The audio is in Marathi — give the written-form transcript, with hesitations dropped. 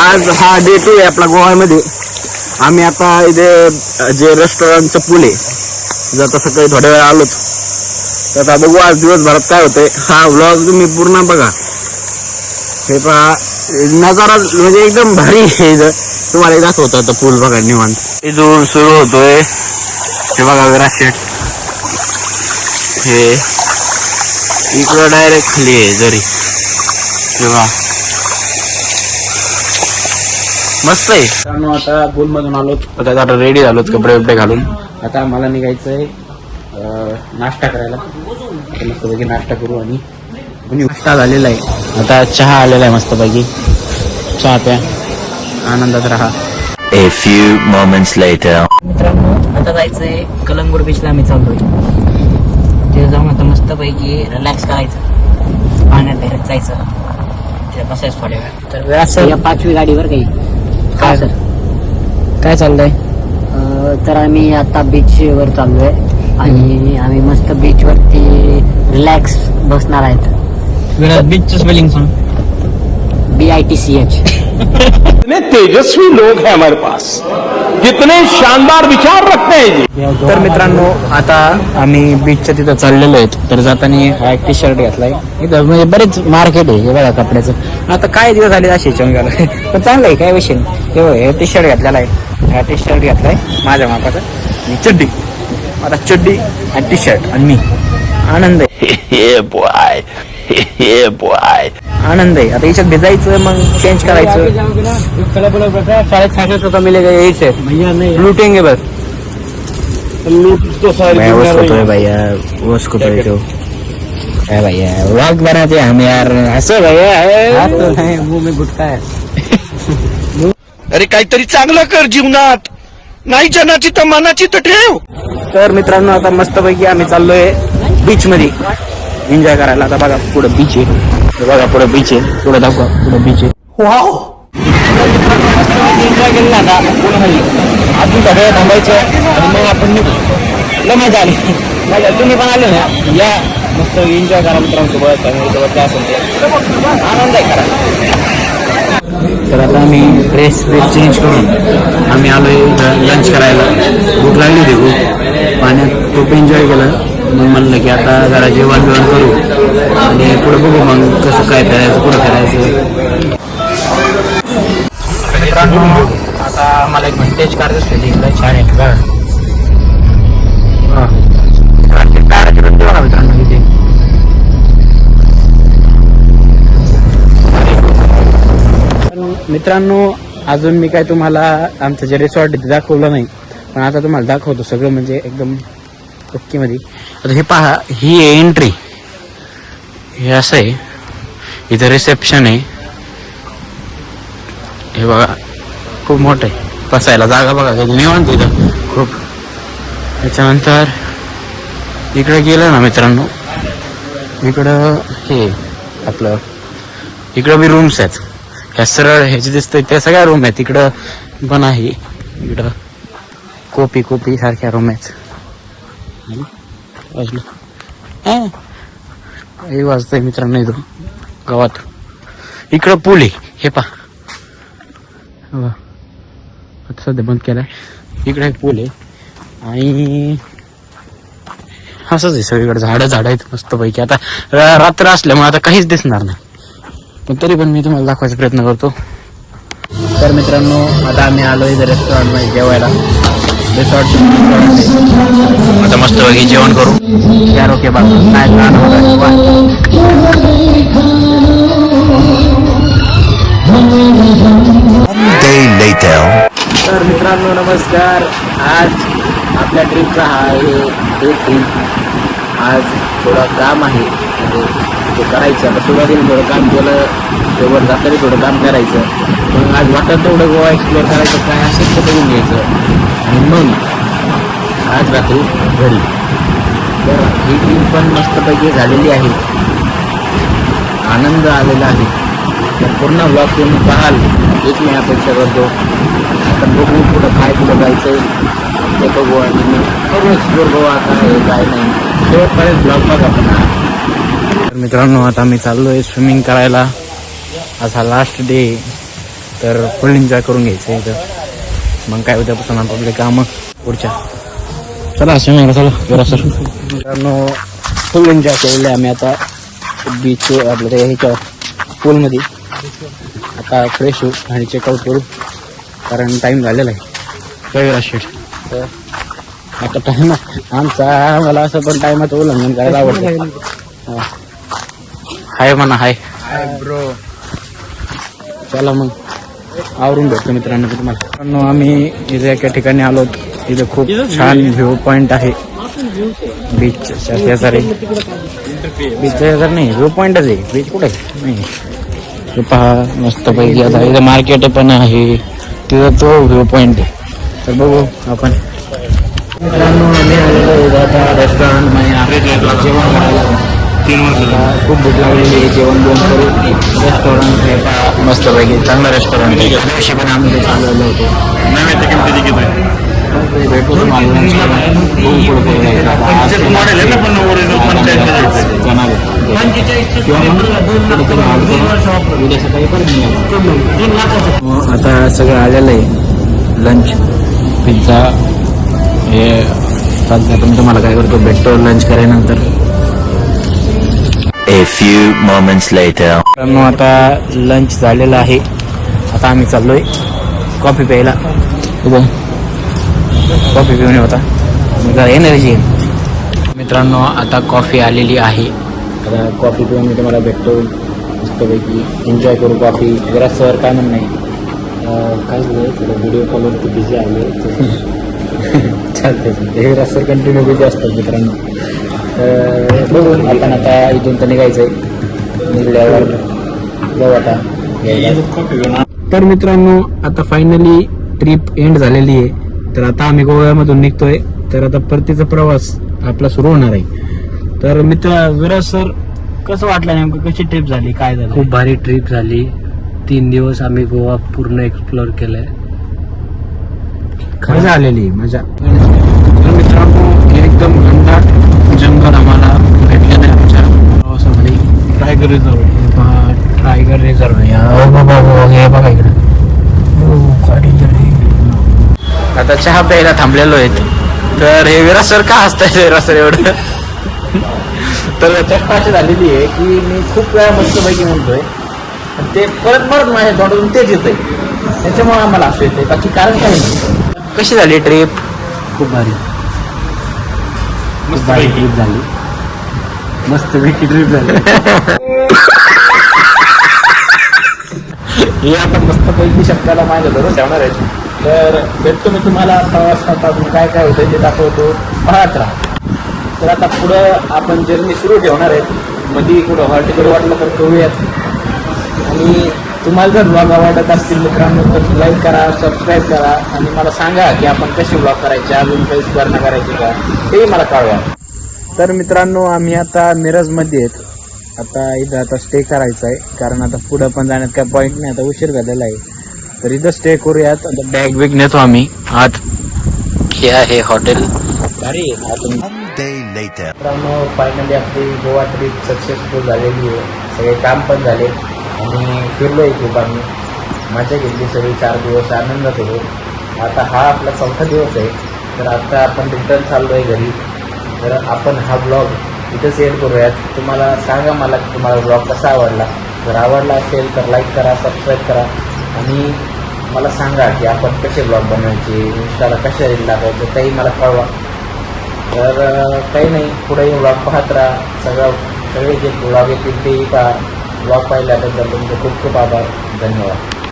आज हा डे 2 आहे आपला गोव्यामध्ये. आम्ही आता इथे जे रेस्टॉरंटचं पूल आहे आता सकाळी थोड्या वेळ आलोच. तर आता बघू आज दिवसभरात काय होतंय. हा व्लॉग तुम्ही पूर्ण बघा. हे पहा नजारा म्हणजे एकदम भारी आहे. इथं तुम्हाला दाखवतो आता पूल बघा निवांत. इथून सुरू होतोय हे बघा विराशेट. हे इकडं डायरेक्ट खाली आहे जरी तेव्हा मस्त आहे. आता पूल मधून आलोच. आता रेडी झालोच कपडे बिपडे घालून. आता मला निघायचंय नाश्ता करायला. मस्तपैकी नाश्ता करू आणि नाश्ता झालेला आहे. आता चहा आलेला आहे मस्तपैकी. चहा प्या आनंदात राहा. A few moments later. मित्रांनो आता जायचंय कलंगूट बीचला. आम्ही चाललोय तिथे जाऊन आता मस्तपैकी रिलॅक्स करायचं. पाण्यात डायरेक्ट जायचं. तिथे बसायचं थोड्या वेळ. तर वेळात सर या 5वी गाडीवर काही काय सर काय चाललंय. तर आम्ही आता बीचवर चाललोय आणि आम्ही मस्त बीच वरती रिलॅक्स बसणार आहेत. बीचचं स्पेलिंग सांग. BITCH. कितने तेजस्वी लोग हैं हमारे पास, कितने शानदार विचार रखते हैं. तर मित्रांनो आता आम्ही बीचच्या तिथं चाललेलो आहेत. तर जाताना हा एक टी शर्ट घेतलाय. इथं म्हणजे बरेच मार्केट आहे हे बघा कपड्याचं. आता काय दिवस झाले असे चंगाला पण चांगलं आहे काय विषय नाही. हे टी शर्ट घेतलेला आहे. हा टी शर्ट घेतलाय माझ्या मापाचा आणि चड्डी. आता चड्डी आणि टी शर्ट आणि मी आनंद आहे. आनंद आहे. आता याच्यात भिजायचं मग चेंज करायचं. शाळेत सांगत होता मिलेगा यायचं लुटेंगे बस. होतोय भैया उसको तो है भैया व्लॉग बनाते हम यार. असं भैया मुंह में गुटखा है. अरे काहीतरी चांगलं कर जीवनात. नाही जनाची तर मनाची तर ठेव. तर मित्रांनो आता मस्तपैकी आम्ही चाललोय बीच मध्ये एन्जॉय करायला. आता बघा पुढे बीच आहे. बघा पुढे बीच आहे. पुढे दाखवा पुढे बीच आहे. एन्जॉय केलेला आता पुण्यामध्ये. अजून सगळं थांबायचं आणि मग आपण निघू. लय मजा आली. तुम्ही पण आले ना या मस्त एन्जॉय करा मित्रांसोबत. फॅमिलीसोबत काय असेल ते आनंद आहे करा. तर आता आम्ही ड्रेस चेंज करून आम्ही आलोय लंच करायला. भूक लागली होती खूप. पाण्यात खूप एन्जॉय केलं. मग म्हणलं की आता जरा जेवण करू आणि पुढे बघू मग कसं काय करायचं पुढं करायचं. आता मला एक व्हिंटेज कार दिसली इकडे छान आहे बघा. कारची रुंदी बघा मित्रांनो किती. मित्रांनो अजून मी काय तुम्हाला आमचं जे रिसॉर्ट दाखवलं नाही पण आता तुम्हाला दाखवतो सगळं म्हणजे एकदम ओके मध्ये. आता हे पहा ही आहे एंट्री. हे असं आहे. इथं रिसेप्शन आहे. हे बघा खूप मोठं आहे. बसायला जागा बघा निवांत इथं खूप. त्याच्यानंतर इकडे गेलं ना मित्रांनो इकडं हे आपलं इकडं बी रूम्स आहेत. ह्या सरळ ह्याचे दिसतंय त्या सगळ्या रूम आहेत. इकडं पण आहे. इकडं कोपी सारख्या रूम आहेत. हे वाजतंय मित्रांनो इथं गावात. इकडं पूल आहे हे पहा. आता सध्या बंद केलाय. इकडे एक पूल आहे आणि असंच आहे सगळीकडे. झाडं आहेत मस्तपैकी. आता रात्र असल्यामुळे आता काहीच दिसणार नाही पण तरी पण मी तुम्हाला दाखवायचा प्रयत्न करतो. तर मित्रांनो आता आम्ही आलोय रेस्टॉरंट मध्ये जेवायला. रिसॉर्ट आता मस्तपैकी जेवण करू. यार ओके बाबा तर मित्रांनो नमस्कार. आज आपल्या ट्रिपचा हा आहे डे 3. आज थोडं काम आहे म्हणजे ते करायचं. आता सुरुवातीला थोडं काम केलं सोबत जाताना थोडं काम करायचं. मग आज वाटत तेवढं गोवा एक्सप्लोअर करायचं काय असेल तर बघून घ्यायचं आणि मग आज रात्री घरी. तर ही ट्रिप पण मस्तपैकी झालेली आहे. आनंद आलेला आहे. तर पूर्ण ब्लॉग तुम्ही पाहाल हेच मी अपेक्षा करतो. आता बघू कुठं काय कुठं जायचं ते बघू आणि बघू एक्सप्लोर गोवा काय आहे काय नाही. शेवटपर्यंत ब्लॉग बघा पण. तर मित्रांनो आता मी चाललो आहे स्विमिंग करायला. आज हा लास्ट डे. तर फुल एन्जॉय करून घ्यायचं इथं. मग काय उद्यापासून आपले कामं पुढच्या. चला स्विमिंग चला जरा सर. मित्रांनो फुल एन्जॉय केलेलं आहे आम्ही आता बीच आपलं ते ह्याच्या पूलमध्ये. आता फ्रेश होऊ आणि चेकआउट करू कारण टाईम झालेला आहे. काय राशीट तर आता टाईम आमचा मला असं पण टाईमाचं उल्लंघन करायला आवडतं. हाय म्हणा हाय ब्रो. चला मग आवरून भेटतो मित्रांनो तुम्हाला. मित्रांनो आम्ही इथे एका ठिकाणी आलो. इथे खूप छान व्ह्यू पॉइंट आहे बीचच्या शेजारी. बीचच्या शेजारी नाही व्ह्यू पॉइंटच आहे. बीच कुठे नाही. हे पहा मस्त पैकी. आता इथे मार्केट पण आहे तिथं तो व्ह्यू पॉइंट आहे. तर बघू आपण. मित्रांनो आम्ही आलेलो आता रेस्टॉरंट जेवण करायला. 3 वर्ष खूप भूक लागलेली आहे. जेवण दोन करू. रेस्टॉरंट हे मस्त पैकी चांगलं रेस्टॉरंट आहे. त्यादिवशी पण आम्ही ते चालवलं होतो. भेटू तुम्हाला उद्या सकाळी आता सगळं आलेलं आहे. लंच पिझ्झा हे चालतं. पण तुम्हाला काय करतो भेटतो lunch करायनंतर. A few moments later. मित्रांनो आता लंच झालेलं आहे. आता आम्ही चाललोय कॉफी प्यायला. कॉफी पिऊन होता मग एनर्जी. मित्रांनो आता कॉफी आलेली आहे. आता कॉफी पिऊन मी तुम्हाला भेटतो मस्तपैकी एन्जॉय करू कॉफी. जरा सर काय म्हणणं नाही काय झालं थोडं व्हिडिओ कॉलवरती बिझी आले चालते. हे सर कंटिन्यू बिझी असतात मित्रांनो. बघू आपण आता इथून तर निघायचं आहे. निघल्यावर जाऊ आता. तर मित्रांनो आता फायनली ट्रिप एंड झालेली आहे. तर आता आम्ही गोव्यामधून निघतोय. तर आता परतीचा प्रवास आपला सुरू होणार आहे. तर मित्र विराज सर कसं वाटलं नेमकं कशी ट्रिप झाली काय झालं. खूप भारी ट्रिप झाली. 3 दिवस आम्ही गोवा पूर्ण एक्सप्लोर केलंय. मजा आलेली मजा. तर मित्रांनो एकदम घनदाट जंगल आम्हाला भेटले नाही आमच्या प्रवासामध्ये. टायगर रिझर्व टायगर रिझर्व हे बघा इकडे आता चहा प्यायला थांबलेलो आहेत. तर हे विराज सर का हसताय विराज सर एवढं. तर चष्टा अशी झालेली आहे की मी खूप वेळा मस्तपैकी म्हणतोय ते परत माझ्या तोंडातून तेच येतंय. त्याच्यामुळे आम्हाला असं येतंय बाकी कारण काही नाही. कशी झाली ट्रिप. खूप भारी मस्त ट्रिप झाली. मस्त पैकी ट्रिप झाली. हे आता मस्तपैकी शब्दाला माझ्या धरून ठेवणार आहे. तर भेटतो मी तुम्हाला प्रवासापासून काय काय होतं ते दाखवतो. पाहत राहा. तर आता पुढं आपण जर्नी सुरू ठेवणार आहेत. मध्ये कुठं हॉटेल वाटलं तर करूयात. आणि तुम्हाला जर ब्लॉग आवडत असतील मित्रांनो तर लाईक करा सबस्क्राईब करा आणि मला सांगा की आपण कसे ब्लॉग करायचे अजून काही सुधारणा करायची का तेही मला कळवा. तर मित्रांनो आम्ही आता मिरजमध्ये आहेत. आता इथं आता स्टे करायचा आहे कारण आता पुढं पण जाण्यात काय पॉईंट नाही. आता उशीर झालेला आहे. तर इथं स्टे करूयात. आता बॅग बिग नेतो आम्ही आत. हे आहे हॉटेल भारी आहे. मित्रांनो फायनली आपली गोवा ट्रिप सक्सेसफुल झालेली आहे. सगळे काम पण झाले आणि फिरलोय खूप आम्ही. मजा घेतली सगळी. 4 दिवस आनंदात होतो. आता हा आपला 4था दिवस आहे. तर आता आपण रिटर्न चाललो आहे घरी. तर आपण हा ब्लॉग इथं शेअर करूयात. तुम्हाला सांगा मला की तुम्हाला ब्लॉग कसा आवडला. जर आवडला असेल तर लाईक करा सबस्क्राईब करा आणि मला सांगा की आपण कसे ब्लॉग बनवायचे इंस्टाला कशा रील टाकायचे काही मला कळवा. तर काही नाही पुढेही ब्लॉग पाहत राहा. सगळे जे ब्लॉग येतील तेही पहा. ब्लॉग पाहिल्याबद्दल तुमचे खूप खूप आभार. धन्यवाद.